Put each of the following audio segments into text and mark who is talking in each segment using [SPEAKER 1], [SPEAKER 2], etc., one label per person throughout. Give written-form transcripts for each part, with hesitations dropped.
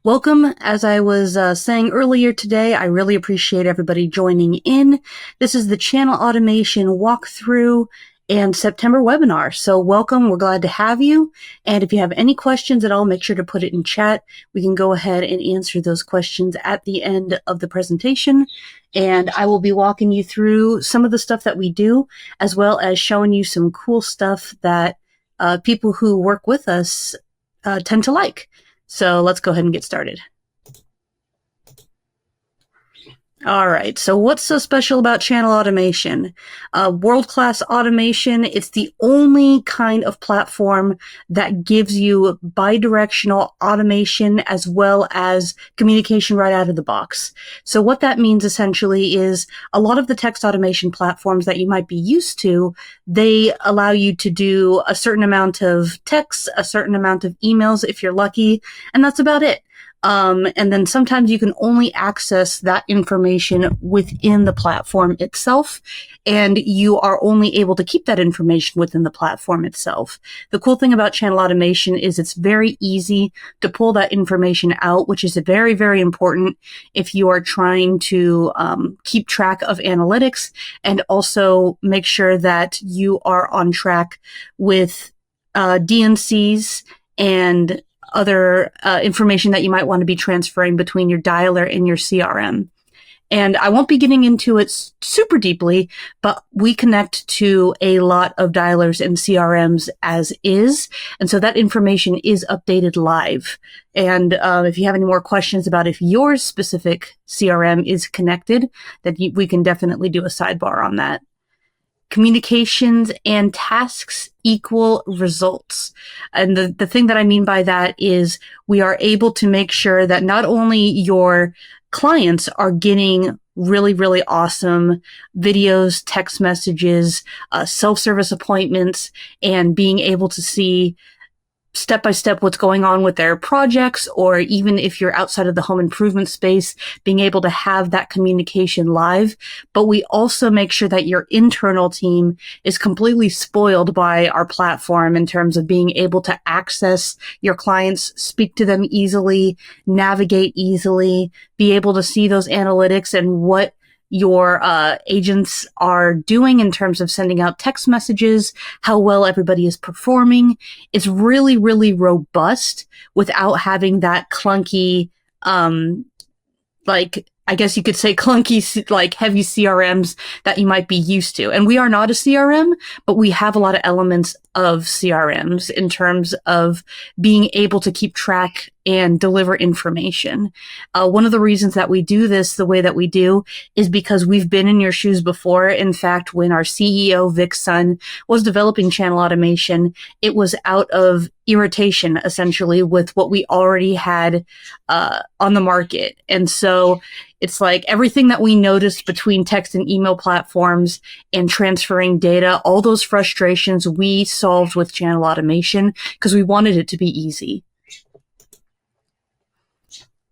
[SPEAKER 1] Welcome. As I was saying earlier today, I really appreciate everybody joining in. This is the channel automation walkthrough and September webinar. So welcome. We're glad to have you. And if you have any questions at all, make sure to put it in chat. We can go ahead and answer those questions at the end of the presentation. And I will be walking you through some of the stuff that we do, as well as showing you some cool stuff that people who work with us tend to like. So let's go ahead and get started. All right, so what's so special about channel automation? World-class automation, it's the only kind of platform that gives you bidirectional automation as well as communication right out of the box. So what that means essentially is a lot of the text automation platforms that you might be used to, they allow you to do a certain amount of text, a certain amount of emails if you're lucky, and that's about it. And then sometimes you can only access that information within the platform itself, and you are only able to keep that information within the platform itself. The cool thing about channel automation is it's very easy to pull that information out, which is very, very important if you are trying to keep track of analytics and also make sure that you are on track with DNCs and other information that you might want to be transferring between your dialer and your CRM. And I won't be getting into it super deeply, but we connect to a lot of dialers and CRMs as is. And so that information is updated live. And if you have any more questions about if your specific CRM is connected, then we can definitely do a sidebar on that. Communications and tasks equal results. And the thing that I mean by that is we are able to make sure that not only your clients are getting really, really awesome videos, text messages, self-service appointments, and being able to see step by step what's going on with their projects, or even if you're outside of the home improvement space, being able to have that communication live. But we also make sure that your internal team is completely spoiled by our platform in terms of being able to access your clients, speak to them easily, navigate easily, be able to see those analytics and what your agents are doing in terms of sending out text messages, how well everybody is performing. It's really, really robust without having that clunky, I guess you could say clunky, like heavy CRMs that you might be used to. And we are not a CRM, but we have a lot of elements of CRMs in terms of being able to keep track and deliver information. One of the reasons that we do this the way that we do is because we've been in your shoes before. In fact, when our CEO, Vic Sun, was developing channel automation, it was out of irritation, essentially, with what we already had on the market. And so it's like everything that we noticed between text and email platforms and transferring data, all those frustrations we solved with channel automation because we wanted it to be easy.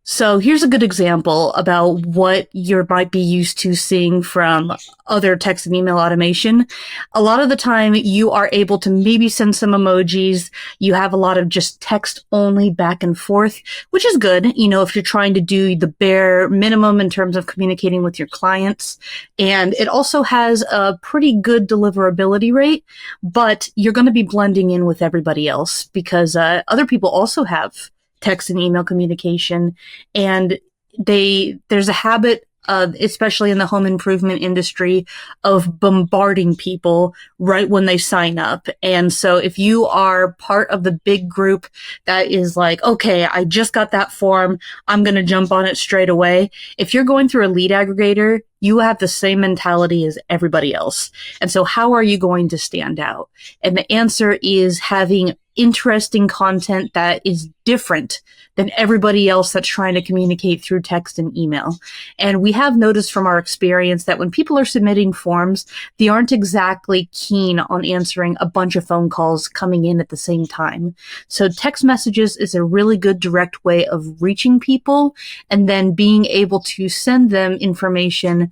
[SPEAKER 1] So here's a good example about what you might be used to seeing from other text and email automation. A lot of the time you are able to maybe send some emojis. You have a lot of just text only back and forth, which is good, you know, if you're trying to do the bare minimum in terms of communicating with your clients. And it also has a pretty good deliverability rate, but you're going to be blending in with everybody else because other people also have text and email communication, and there's a habit, especially in the home improvement industry, of bombarding people right when they sign up. And so if you are part of the big group that is like, okay, I just got that form, I'm going to jump on it straight away. If you're going through a lead aggregator, you have the same mentality as everybody else. And so how are you going to stand out? And the answer is having interesting content that is different than everybody else that's trying to communicate through text and email. And we have noticed from our experience that when people are submitting forms, they aren't exactly keen on answering a bunch of phone calls coming in at the same time. So text messages is a really good direct way of reaching people and then being able to send them information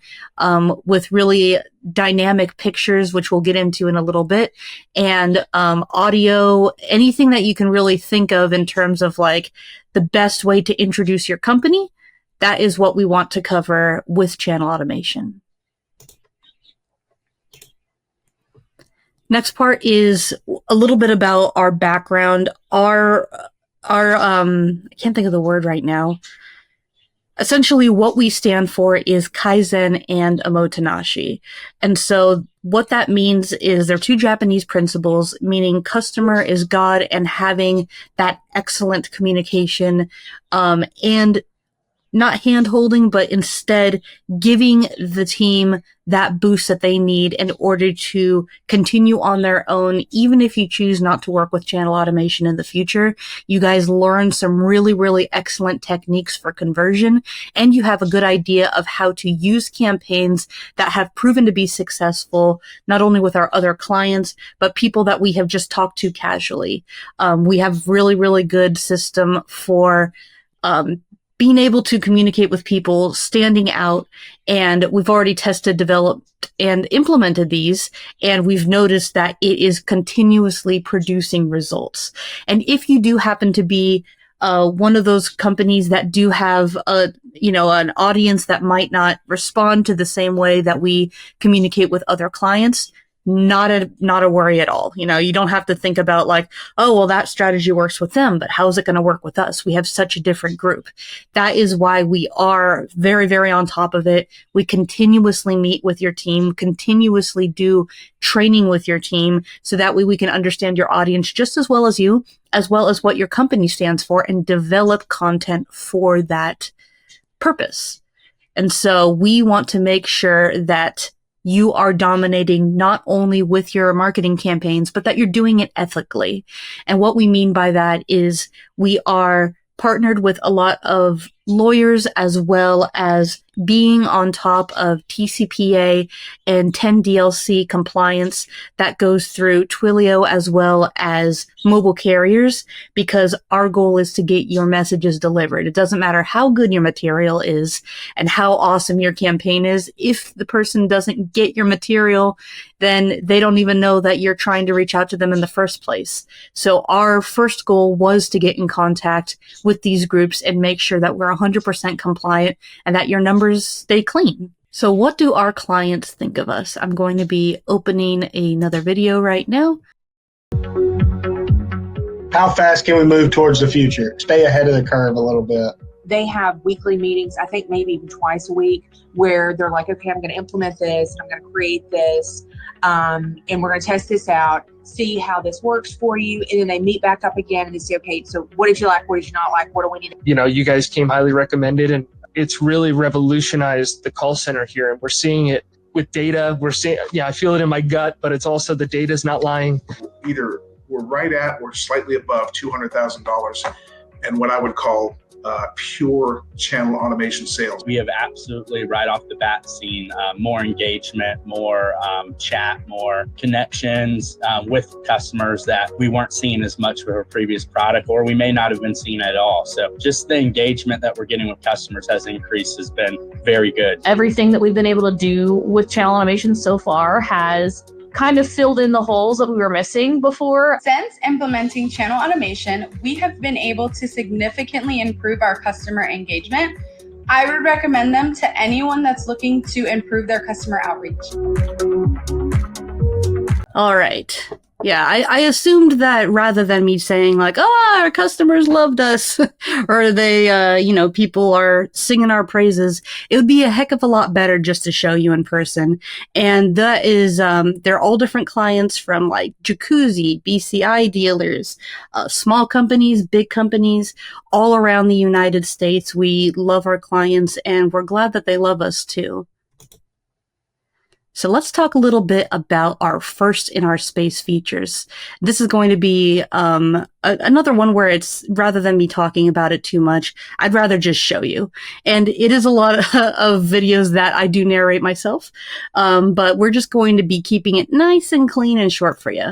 [SPEAKER 1] with really dynamic pictures, which we'll get into in a little bit, and audio, anything that you can really think of in terms of like the best way to introduce your company, that is what we want to cover with channel automation. Next part is a little bit about our background. I can't think of the word right now. Essentially, what we stand for is Kaizen and Omotenashi. And so what that means is they're two Japanese principles, meaning customer is God and having that excellent communication, and not hand-holding, but instead giving the team that boost that they in order to continue on their own. Even if you choose not to work with channel automation in the future, you guys learn some really, really excellent techniques for conversion, and you have a good idea of how to use campaigns that have proven to be successful, not only with our other clients, but people that we have just talked to casually. We have really, really good system for being able to communicate with people, standing out, and we've already tested, developed, and implemented these, and we've noticed that it is continuously producing results. And if you do happen to be one of those companies that do have an audience that might not respond to the same way that we communicate with other clients, not a worry at all. You don't have to think about like, oh, well, that strategy works with them, but how is it going to work with us? We have such a different group. That is why we are very, very on top of it. We continuously meet with your team, continuously do training with your team, so that way we can understand your audience just as well as you, as well as what your company stands for, and develop content for that purpose. And so we want to make sure that you are dominating not only with your marketing campaigns, but that you're doing it ethically. And what we mean by that is we are partnered with a lot of lawyers, as well as being on top of TCPA and 10DLC compliance that goes through Twilio as well as mobile carriers, because our goal is to get your messages delivered. It doesn't matter how good your material is and how awesome your campaign is. If the person doesn't get your material, then they don't even know that you're trying to reach out to them in the first place. So our first goal was to get in contact with these groups and make sure that we're 100% compliant and that your numbers stay clean. So what do our clients think of us? I'm going to be opening another video right now.
[SPEAKER 2] How fast can we move towards the future? Stay ahead of the curve a little bit.
[SPEAKER 3] They have weekly meetings, I think maybe even twice a week, where they're like, okay, I'm going to implement this, and I'm going to create this, and we're going to test this out, see how this works for you. And then they meet back up again and they say, okay, so what did you like? What did you not like? What do we need to do?
[SPEAKER 4] You guys came highly recommended, and it's really revolutionized the call center here. And we're seeing it with data. We're seeing, I feel it in my gut, but it's also the data's not lying.
[SPEAKER 5] Either we're right at or slightly above $200,000 and what I would call pure channel automation sales.
[SPEAKER 6] We have absolutely right off the bat seen more engagement, more chat, more connections with customers that we weren't seeing as much with our previous product, or we may not have been seeing at all. So just the engagement that we're getting with customers has increased, has been very good.
[SPEAKER 7] Everything that we've been able to do with channel automation so far has kind of filled in the holes that we were missing before.
[SPEAKER 8] Since implementing channel automation, we have been able to significantly improve our customer engagement. I would recommend them to anyone that's looking to improve their customer outreach.
[SPEAKER 1] All right. Yeah, I assumed that rather than me saying like, oh, our customers loved us, or they, people are singing our praises, it would be a heck of a lot better just to show you in person. And that is, they're all different clients, from like Jacuzzi, BCI dealers, small companies, big companies, all around the United States. We love our clients, and we're glad that they love us too. So let's talk a little bit about our first in our space features. This is going to be another one where it's, rather than me talking about it too much, I'd rather just show you. And it is a lot of videos that I do narrate myself, but we're just going to be keeping it nice and clean and short for you.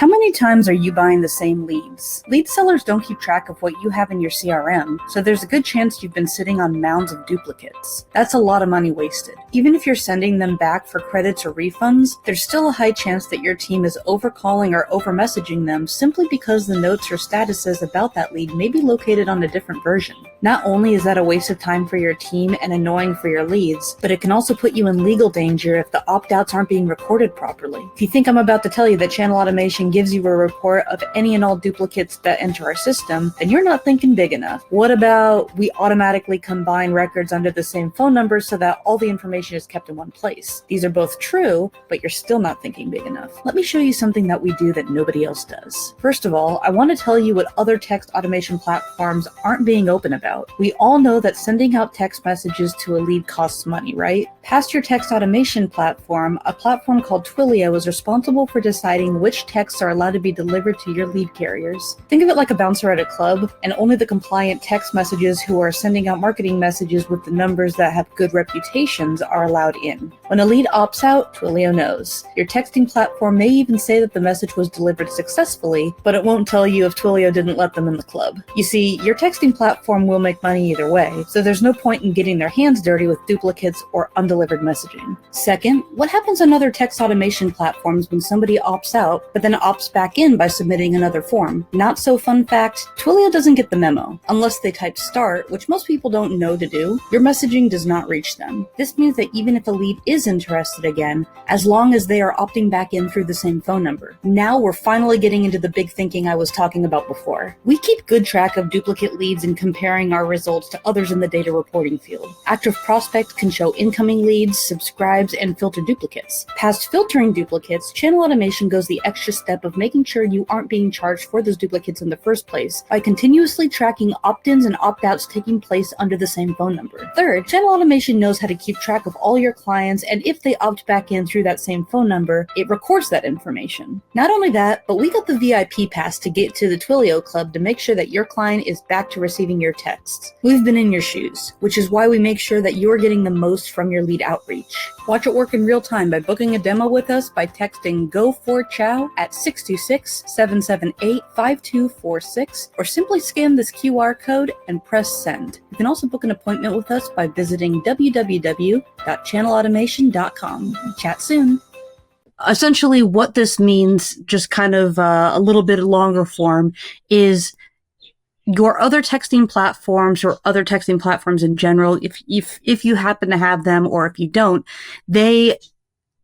[SPEAKER 1] How many times are you buying the same leads? Lead sellers don't keep track of what you have in your CRM, so there's a good chance you've been sitting on mounds of duplicates. That's a lot of money wasted. Even if you're sending them back for credits or refunds, there's still a high chance that your team is overcalling or over-messaging them simply because the notes or statuses about that lead may be located on a different version. Not only is that a waste of time for your team and annoying for your leads, but it can also put you in legal danger if the opt-outs aren't being recorded properly. If you think I'm about to tell you that channel automation gives you a report of any and all duplicates that enter our system, then you're not thinking big enough. What about we automatically combine records under the same phone number so that all the information is kept in one place? These are both true, but you're still not thinking big enough. Let me show you something that we do that nobody else does. First of all, I want to tell you what other text automation platforms aren't being open about. We all know that sending out text messages to a lead costs money, right? Past your text automation platform, a platform called Twilio is responsible for deciding which texts are allowed to be delivered to your lead carriers. Think of it like a bouncer at a club, and only the compliant text messages who are sending out marketing messages with the numbers that have good reputations are allowed in. When a lead opts out, Twilio knows. Your texting platform may even say that the message was delivered successfully, but it won't tell you if Twilio didn't let them in the club. You see, your texting platform will make money either way, so there's no point in getting their hands dirty with duplicates or undelivered messaging. Second, what happens on other text automation platforms when somebody opts out, but then opts back in by submitting another form? Not so fun fact, Twilio doesn't get the memo. Unless they type start, which most people don't know to do, your messaging does not reach them. This means that even if a lead is interested again, as long as they are opting back in through the same phone number. Now we're finally getting into the big thinking I was talking about before. We keep good track of duplicate leads and comparing our results to others in the data reporting field. Active Prospect can show incoming leads, subscribes, and filter duplicates. Past filtering duplicates, channel automation goes the extra step of making sure you aren't being charged for those duplicates in the first place by continuously tracking opt-ins and opt-outs taking place under the same phone number. Third, channel automation knows how to keep track of all your clients, and if they opt back in through that same phone number, it records that information. Not only that, but we got the VIP pass to get to the Twilio Club to make sure that your client is back to receiving your texts. We've been in your shoes, which is why we make sure that you're getting the most from your lead outreach. Watch it work in real time by booking a demo with us by texting Go4CHAU at 626-778-5246 or simply scan this QR code and press send. You can also book an appointment with us by visiting www.channelautomation.com. Chat soon. Essentially, what this means, just kind of a little bit longer form, is your other texting platforms or other texting platforms in general, if you happen to have them or if you don't, they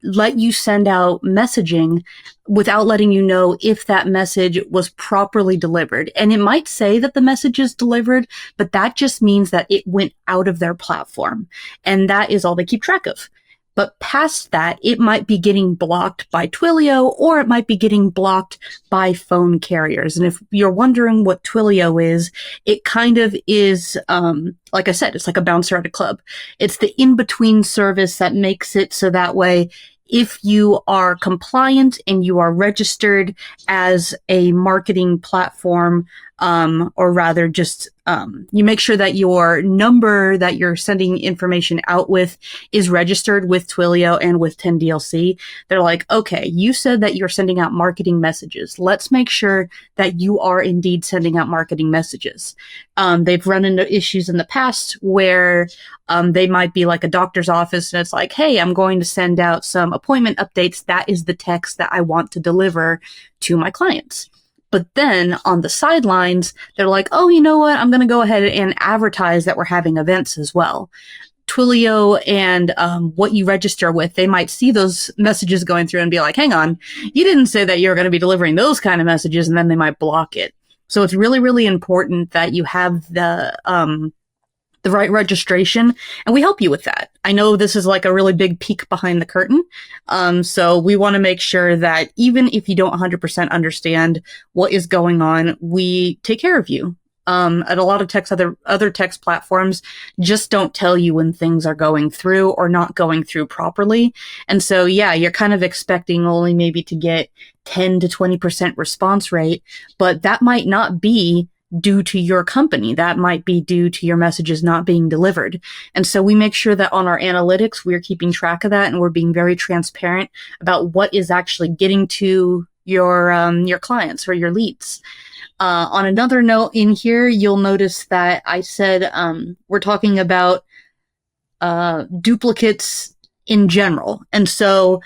[SPEAKER 1] let you send out messaging without letting you know if that message was properly delivered. And it might say that the message is delivered, but that just means that it went out of their platform. And that is all they keep track of. But past that, it might be getting blocked by Twilio or it might be getting blocked by phone carriers. And if you're wondering what Twilio is, it kind of is, like I said, it's like a bouncer at a club. It's the in-between service that makes it so that way, if you are compliant and you are registered as a marketing platform, or rather just you make sure that your number that you're sending information out with is registered with Twilio and with 10DLC. They're like, okay, you said that you're sending out marketing messages. Let's make sure that you are indeed sending out marketing messages. They've run into issues in the past where they might be like a doctor's office and it's like, hey, I'm going to send out some appointment updates. That is the text that I want to deliver to my clients. But then on the sidelines, they're like, oh, you know what? I'm going to go ahead and advertise that we're having events as well. Twilio and what you register with, they might see those messages going through and be like, hang on, you didn't say that you're going to be delivering those kind of messages, and then they might block it. So it's really, really important that you have the right registration, and we help you with that. I know this is like a really big peek behind the curtain. So we want to make sure that even if you don't 100% understand what is going on, we take care of you. At a lot of other text platforms just don't tell you when things are going through or not going through properly. And so, yeah, you're kind of expecting only maybe to get 10 to 20% response rate, but that might not be due to your company. That might be due to your messages not being delivered. And so we make sure that on our analytics, we're keeping track of that and we're being very transparent about what is actually getting to your clients or your leads. On another note in here, you'll notice that I said we're talking about duplicates in general. And so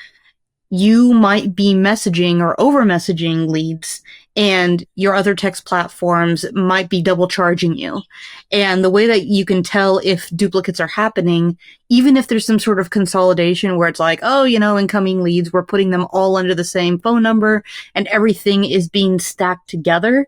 [SPEAKER 1] you might be messaging or over messaging leads, and your other text platforms might be double charging you. And the way that you can tell if duplicates are happening, even if there's some sort of consolidation where it's like, oh, you know, incoming leads, we're putting them all under the same phone number and everything is being stacked together,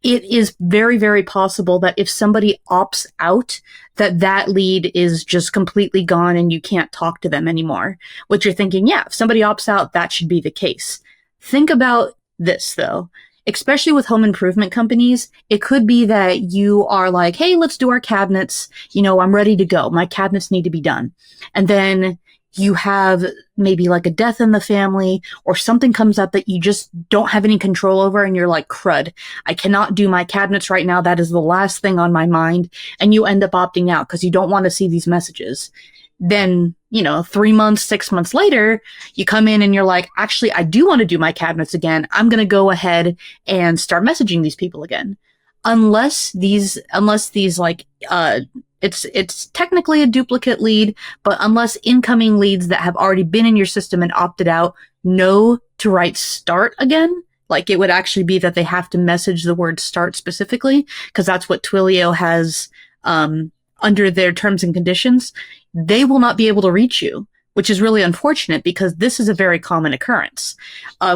[SPEAKER 1] it is very, very possible that if somebody opts out, that lead is just completely gone and you can't talk to them anymore. Which you're thinking, yeah, if somebody opts out, that should be the case. Think about this though. Especially with home improvement companies, it could be that you are like, hey, let's do our cabinets. You know, I'm ready to go. My cabinets need to be done. And then you have maybe like a death in the family or something comes up that you just don't have any control over and you're like, crud, I cannot do my cabinets right now. That is the last thing on my mind. And you end up opting out because you don't want to see these messages. Then, you know, 3 months, 6 months later, you come in and you're like, actually, I do want to do my cabinets again. I'm going to go ahead and start messaging these people again. Unless these like, it's technically a duplicate lead, but unless incoming leads that have already been in your system and opted out know to write start again, like it would actually be that they have to message the word start specifically, because that's what Twilio has under their terms and conditions, they will not be able to reach you, which is really unfortunate because this is a very common occurrence.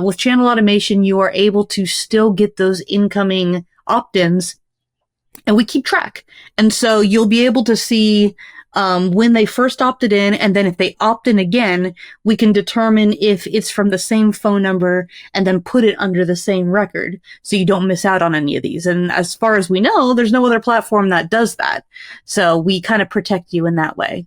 [SPEAKER 1] With channel automation, you are able to still get those incoming opt-ins, and we keep track. And so you'll be able to see when they first opted in, and then if they opt in again, we can determine if it's from the same phone number and then put it under the same record so you don't miss out on any of these. And as far as we know, there's no other platform that does that. So we kind of protect you in that way.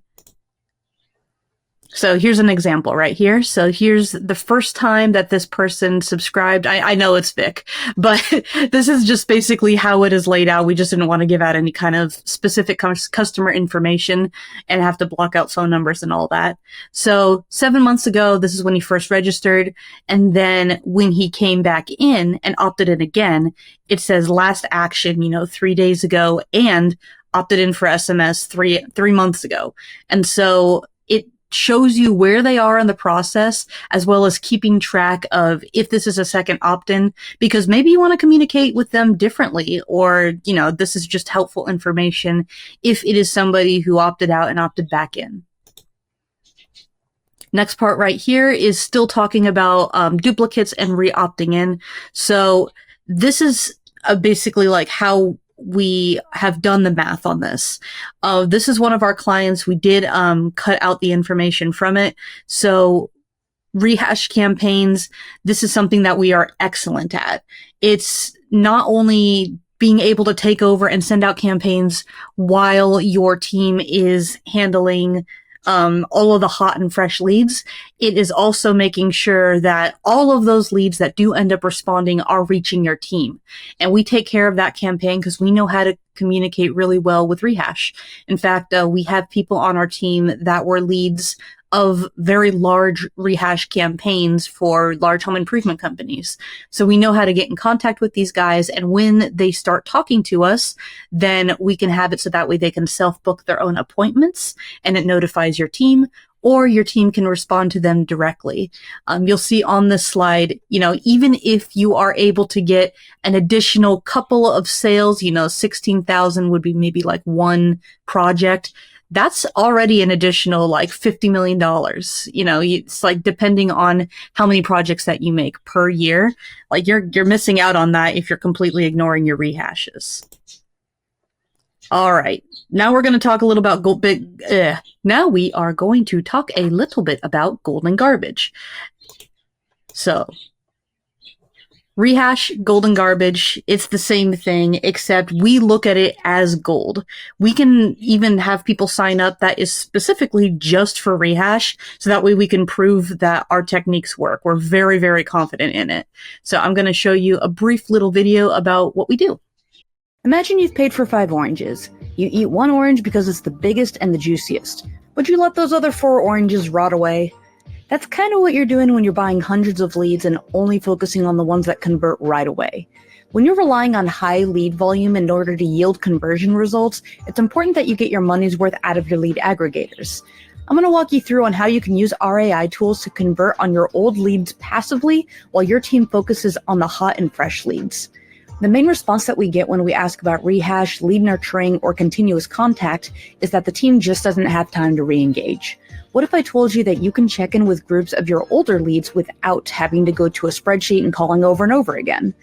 [SPEAKER 1] So here's an example right here. So here's the first time that this person subscribed. I know it's Vic, but this is just basically how it is laid out. We just didn't want to give out any kind of specific customer information and have to block out phone numbers and all that. So 7 months ago, this is when he first registered. And then when he came back in and opted in again, it says last action, 3 days ago, and opted in for SMS three months ago. And so it shows you where they are in the process, as well as keeping track of if this is a second opt-in, because maybe you want to communicate with them differently, or, this is just helpful information if it is somebody who opted out and opted back in. Next part right here is still talking about duplicates and re-opting in. So this is basically like how we have done the math on this. This is one of our clients. We did cut out the information from it. So rehash campaigns, this is something that we are excellent at. It's not only being able to take over and send out campaigns while your team is handling all of the hot and fresh leads. It is also making sure that all of those leads that do end up responding are reaching your team. And we take care of that campaign because we know how to communicate really well with rehash. In fact, we have people on our team that were leads of very large rehash campaigns for large home improvement companies. So we know how to get in contact with these guys, and when they start talking to us, then we can have it so that way they can self-book their own appointments and it notifies your team, or your team can respond to them directly. You'll see on this slide, even if you are able to get an additional couple of sales, 16,000 would be maybe like one project. That's already an additional like $50 million. It's like depending on how many projects that you make per year, like you're missing out on that if you're completely ignoring your rehashes. All right. Now we're going to talk a little about now we are going to talk a little bit about golden garbage. So rehash, golden garbage, it's the same thing, except we look at it as gold. We can even have people sign up that is specifically just for rehash, so that way we can prove that our techniques work. We're very, very confident in it. So I'm going to show you a brief little video about what we do.
[SPEAKER 9] Imagine you've paid for 5 oranges. You eat one orange because it's the biggest and the juiciest, but you let those other 4 oranges rot away. That's kind of what you're doing when you're buying hundreds of leads and only focusing on the ones that convert right away. When you're relying on high lead volume in order to yield conversion results, it's important that you get your money's worth out of your lead aggregators. I'm going to walk you through on how you can use our AI tools to convert on your old leads passively while your team focuses on the hot and fresh leads. The main response that we get when we ask about rehash, lead nurturing, or continuous contact is that the team just doesn't have time to re-engage. What if I told you that you can check in with groups of your older leads without having to go to a spreadsheet and calling over and over again?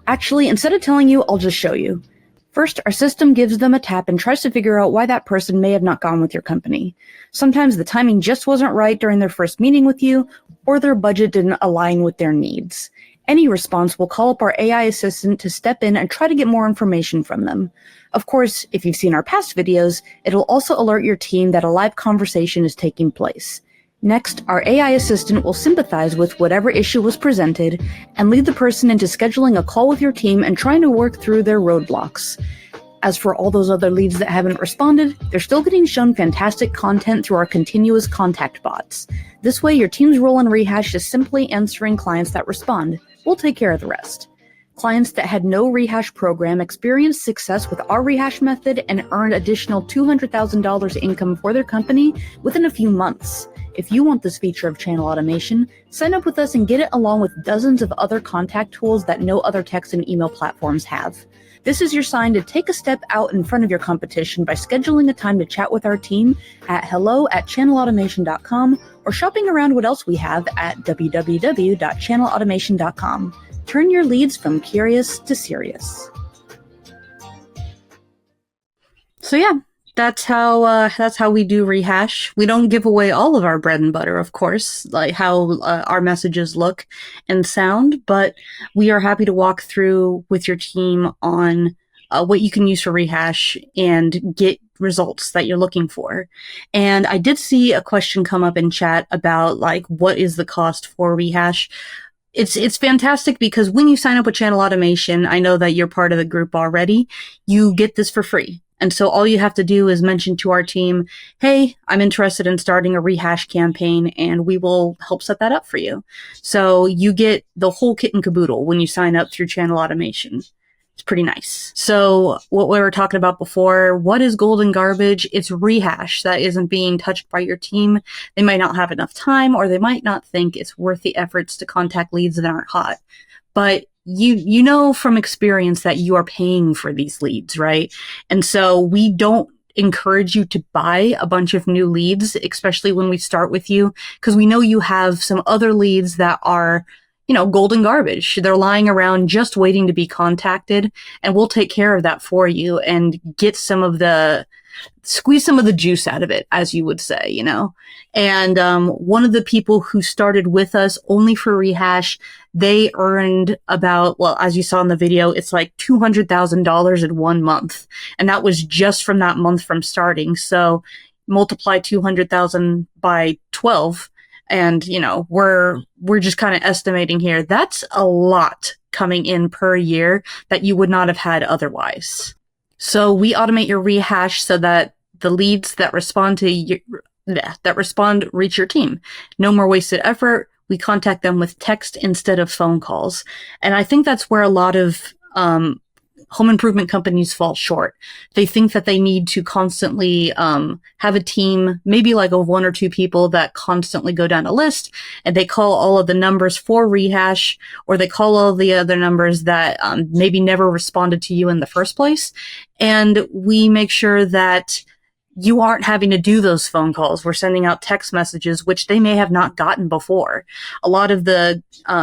[SPEAKER 9] Actually, instead of telling you, I'll just show you. First, our system gives them a tap and tries to figure out why that person may have not gone with your company. Sometimes the timing just wasn't right during their first meeting with you, or their budget didn't align with their needs. Any response will call up our AI assistant to step in and try to get more information from them. Of course, if you've seen our past videos, it'll also alert your team that a live conversation is taking place. Next, our AI assistant will sympathize with whatever issue was presented and lead the person into scheduling a call with your team and trying to work through their roadblocks. As for all those other leads that haven't responded, they're still getting shown fantastic content through our continuous contact bots. This way, your team's role in Rehash is simply answering clients that respond. We'll take care of the rest. Clients that had no Rehash program experienced success with our Rehash method and earned additional $200,000 income for their company within a few months. If you want this feature of channel automation, sign up with us and get it along with dozens of other contact tools that no other text and email platforms have. This is your sign to take a step out in front of your competition by scheduling a time to chat with our team at hello@channelautomation.com or shopping around what else we have at www.channelautomation.com. Turn your leads from curious to serious.
[SPEAKER 1] So yeah, that's how we do Rehash. We don't give away all of our bread and butter, of course, like how our messages look and sound, but we are happy to walk through with your team on what you can use for Rehash and get results that you're looking for. And I did see a question come up in chat about like, what is the cost for Rehash? It's fantastic because when you sign up with Channel Automation, I know that you're part of the group already, you get this for free. And so all you have to do is mention to our team, hey, I'm interested in starting a Rehash campaign, and we will help set that up for you. So you get the whole kit and caboodle when you sign up through Channel Automation. It's pretty nice. So what we were talking about before, what is golden garbage? It's Rehash that isn't being touched by your team. They might not have enough time, or they might not think it's worth the efforts to contact leads that aren't hot. But you know from experience that you are paying for these leads, right? And so we don't encourage you to buy a bunch of new leads, especially when we start with you, because we know you have some other leads that are, you know, golden garbage. They're lying around just waiting to be contacted, and we'll take care of that for you and get squeeze some of the juice out of it, as you would say, you know. And one of the people who started with us only for Rehash, they earned about, well, as you saw in the video, it's like $200,000 in 1 month. And that was just from that month from starting. So multiply 200,000 by 12. And, you know, we're just kind of estimating here. That's a lot coming in per year that you would not have had otherwise. So we automate your Rehash so that the leads that respond reach your team. No more wasted effort. We contact them with text instead of phone calls. And I think that's where a lot of home improvement companies fall short. They think that they need to constantly have a team, maybe like of 1 or 2 people that constantly go down a list, and they call all of the numbers for Rehash, or they call all the other numbers that maybe never responded to you in the first place. And we make sure that you aren't having to do those phone calls. We're sending out text messages, which they may have not gotten before. A lot of the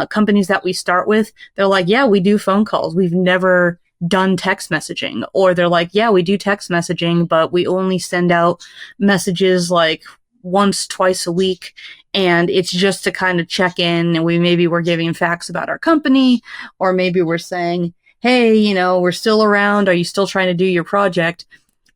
[SPEAKER 1] companies that we start with, they're like, yeah, we do phone calls. We've never done text messaging. Or they're like, yeah, we do text messaging, but we only send out messages like once, twice a week. And it's just to kind of check in. And we're giving facts about our company, or maybe we're saying, hey, you know, we're still around. Are you still trying to do your project?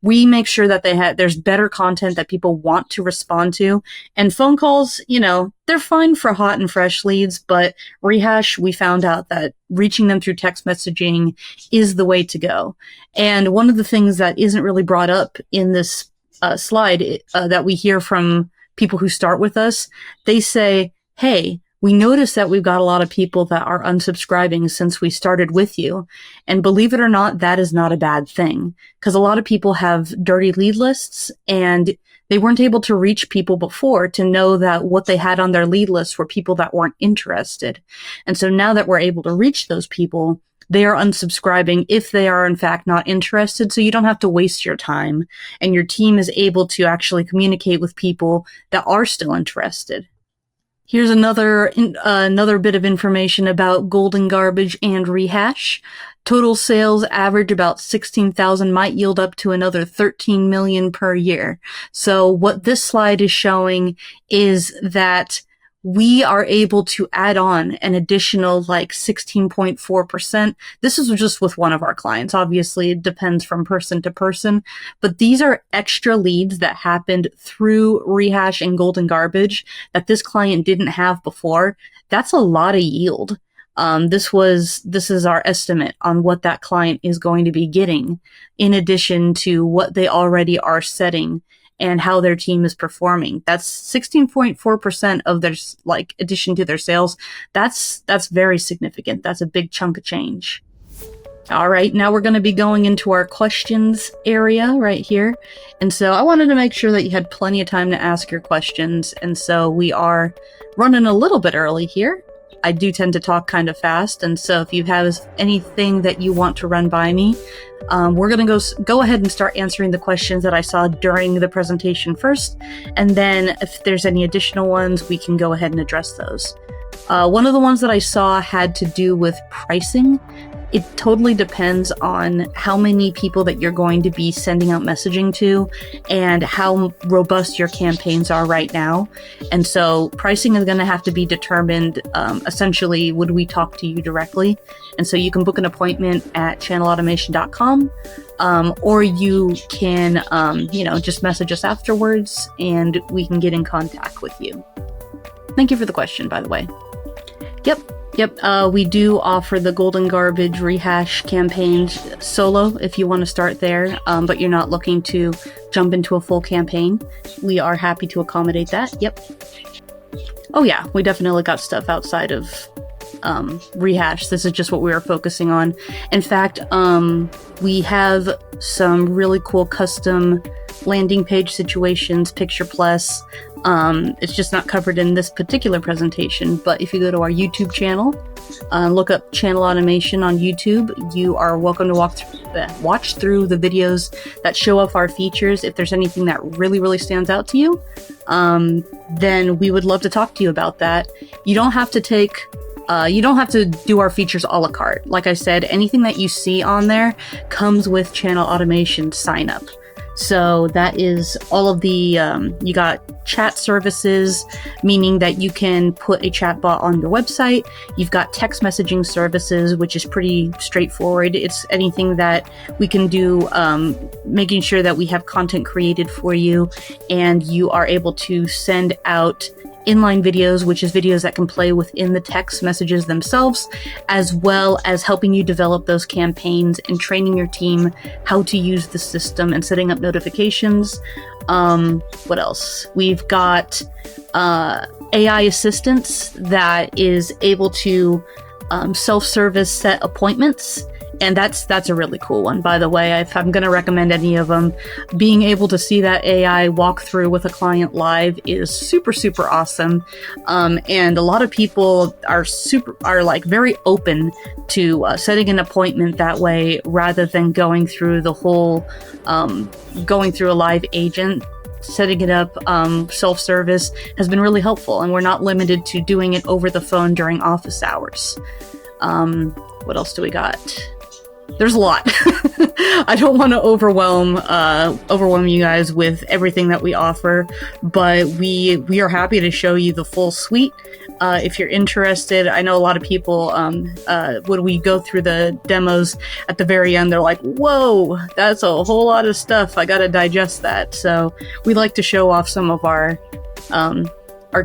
[SPEAKER 1] We make sure that there's better content that people want to respond to. And phone calls, you know, they're fine for hot and fresh leads, but Rehash, we found out that reaching them through text messaging is the way to go. And one of the things that isn't really brought up in this slide that we hear from people who start with us, they say, hey, we noticed that we've got a lot of people that are unsubscribing since we started with you. And believe it or not, that is not a bad thing, because a lot of people have dirty lead lists and they weren't able to reach people before to know that what they had on their lead list were people that weren't interested. And so now that we're able to reach those people, they are unsubscribing if they are in fact not interested. So you don't have to waste your time, and your team is able to actually communicate with people that are still interested. Here's another bit of information about Golden Garbage and Rehash. Total sales average about 16,000, might yield up to another 13 million per year. So what this slide is showing is that we are able to add on an additional like 16.4%. This is just with one of our clients. Obviously, it depends from person to person, but these are extra leads that happened through Rehash and Golden Garbage that this client didn't have before. That's a lot of yield. This is our estimate on what that client is going to be getting in addition to what they already are setting and how their team is performing. That's 16.4% of their, like, addition to their sales. That's very significant. That's a big chunk of change. All right, now we're going to be going into our questions area right here. And so I wanted to make sure that you had plenty of time to ask your questions. And so we are running a little bit early here. I do tend to talk kind of fast, and so if you have anything that you want to run by me, we're going to go ahead and start answering the questions that I saw during the presentation first, and then if there's any additional ones, we can go ahead and address those. One of the ones that I saw had to do with pricing. It totally depends on how many people that you're going to be sending out messaging to and how robust your campaigns are right now. And so pricing is going to have to be determined. Essentially, would we talk to you directly? And so you can book an appointment at channelautomation.com, or you can, just message us afterwards and we can get in contact with you. Thank you for the question, by the way. Yep, we do offer the Golden Garbage Rehash campaigns solo if you want to start there, but you're not looking to jump into a full campaign. We are happy to accommodate that. Yep. Oh yeah, we definitely got stuff outside of Rehash. This is just what we are focusing on. In fact, we have some really cool custom landing page situations, Picture Plus. It's just not covered in this particular presentation, but if you go to our YouTube channel, look up Channel Automation on YouTube, you are welcome to watch through the videos that show off our features. If there's anything that really stands out to you, then we would love to talk to you about that. You don't have to do our features a la carte. Like I said, anything that you see on there comes with Channel Automation sign up. So that is all of the, you got chat services, meaning that you can put a chat bot on your website. You've got text messaging services, which is pretty straightforward. It's anything that we can do, making sure that we have content created for you and you are able to send out inline videos, which is videos that can play within the text messages themselves, as well as helping you develop those campaigns and training your team how to use the system and setting up notifications. What else? We've got AI assistants that is able to self-service set appointments. And that's a really cool one, by the way. If I'm going to recommend any of them, being able to see that AI walk through with a client live is super awesome. And a lot of people are very open to setting an appointment that way rather than going through the whole, going through a live agent. Setting it up self-service has been really helpful, and we're not limited to doing it over the phone during office hours. What else do we got? There's a lot. I don't want to overwhelm you guys with everything that we offer, but we are happy to show you the full suite. If you're interested, I know a lot of people, when we go through the demos at the very end, they're like, whoa, that's a whole lot of stuff. I got to digest that. So we like to show off some of our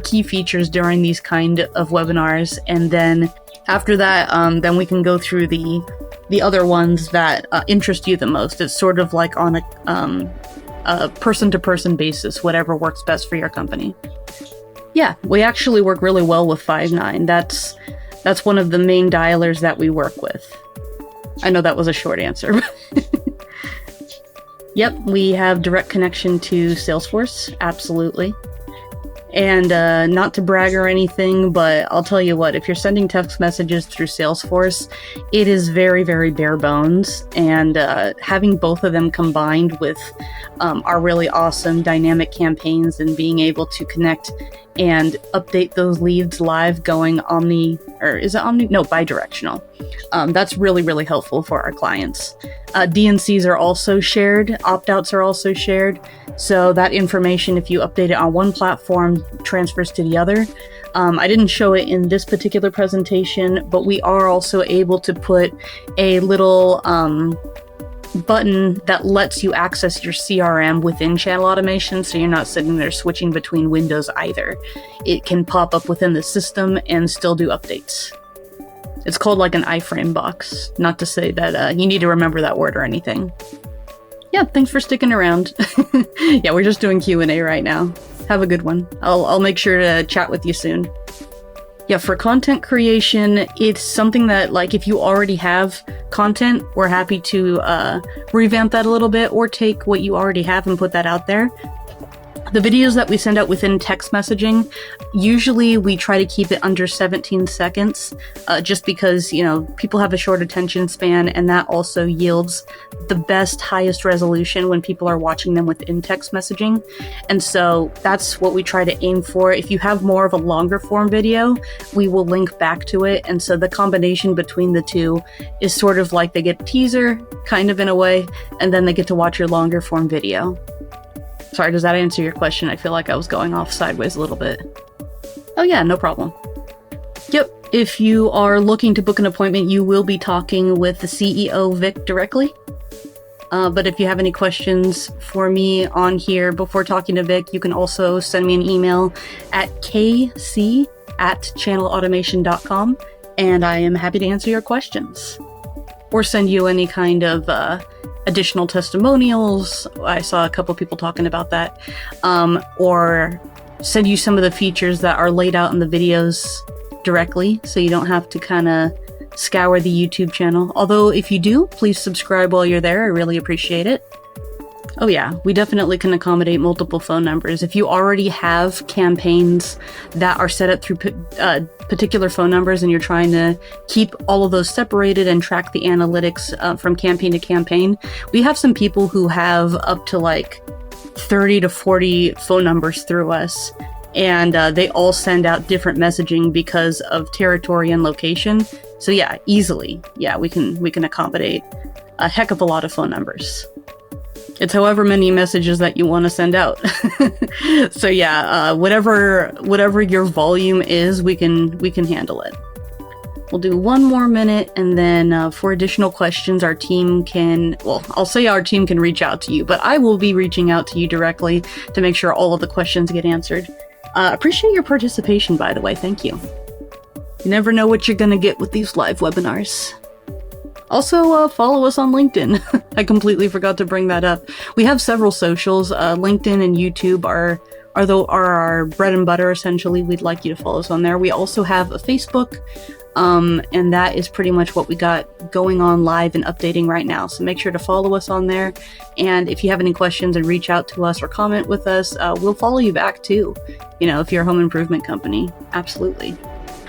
[SPEAKER 1] key features during these kind of webinars. And then after that, then we can go through the other ones that interest you the most. It's sort of like on person-to-person basis, whatever works best for your company. Yeah, we actually work really well with Five9. That's one of the main dialers that we work with. I know that was a short answer. Yep, we have direct connection to Salesforce, absolutely. And not to brag or anything, but I'll tell you what, if you're sending text messages through Salesforce, it is very, very bare bones. And having both of them combined with our really awesome dynamic campaigns and being able to connect and update those leads live going bidirectional. That's really, really helpful for our clients. DNCs are also shared, opt-outs are also shared. So that information, if you update it on one platform, transfers to the other. I didn't show it in this particular presentation, but we are also able to put a little button that lets you access your CRM within channel automation, so you're not sitting there switching between windows either. It can pop up within the system and still do updates. It's called like an iframe box. Not to say that you need to remember that word or anything. Yeah, thanks for sticking around. Yeah, we're just doing Q&A right now. Have a good one. I'll make sure to chat with you soon. Yeah, for content creation, it's something that, like, if you already have content, we're happy to revamp that a little bit or take what you already have and put that out there. The videos that we send out within text messaging, usually we try to keep it under 17 seconds, just because, you know, people have a short attention span, and that also yields the best, highest resolution when people are watching them within text messaging. And so that's what we try to aim for. If you have more of a longer form video, we will link back to it. And so the combination between the two is sort of like they get a teaser, kind of in a way, and then they get to watch your longer form video. Sorry, does that answer your question? I feel like I was going off sideways a little bit. Oh yeah, no problem. Yep, if you are looking to book an appointment, you will be talking with the CEO, Vic, directly. But if you have any questions for me on here before talking to Vic, you can also send me an email at kc@channelautomation.com, and I am happy to answer your questions. Or send you any kind of additional testimonials. I saw a couple people talking about that. Or send you some of the features that are laid out in the videos directly, so you don't have to kind of scour the YouTube channel. Although if you do, please subscribe while you're there. I really appreciate it. Oh yeah, we definitely can accommodate multiple phone numbers. If you already have campaigns that are set up through particular phone numbers and you're trying to keep all of those separated and track the analytics from campaign to campaign, we have some people who have up to like 30 to 40 phone numbers through us. And they all send out different messaging because of territory and location. So yeah, easily, yeah, we can accommodate a heck of a lot of phone numbers. It's however many messages that you want to send out. So yeah, whatever your volume is, we can handle it. We'll do one more minute, and then for additional questions, our team can, well, I'll say our team can reach out to you, but I will be reaching out to you directly to make sure all of the questions get answered. Appreciate your participation, by the way. Thank you. You never know what you're gonna get with these live webinars. Also, follow us on LinkedIn. I completely forgot to bring that up. We have several socials. LinkedIn and YouTube are our bread and butter, essentially. We'd like you to follow us on there. We also have a Facebook, and that is pretty much what we got going on live and updating right now. So make sure to follow us on there. And if you have any questions and reach out to us or comment with us, we'll follow you back too. You know, if you're a home improvement company, absolutely.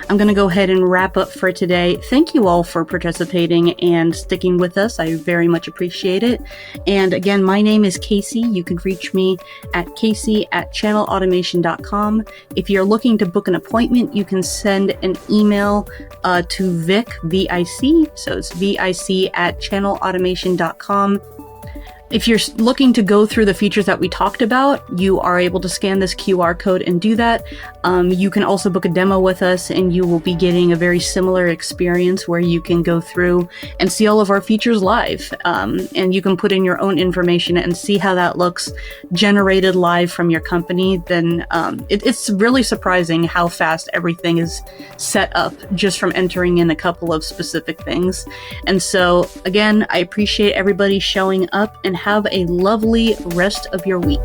[SPEAKER 1] I'm going to go ahead and wrap up for today. Thank you all for participating and sticking with us. I very much appreciate it. And again, my name is Casey. You can reach me at casey@channelautomation.com. If you're looking to book an appointment, you can send an email to Vic, V-I-C. So it's vic@channelautomation.com. If you're looking to go through the features that we talked about, you are able to scan this QR code and do that. You can also book a demo with us, and you will be getting a very similar experience where you can go through and see all of our features live. And you can put in your own information and see how that looks generated live from your company. Then it's really surprising how fast everything is set up just from entering in a couple of specific things. And so, again, I appreciate everybody showing up and and have a lovely rest of your week.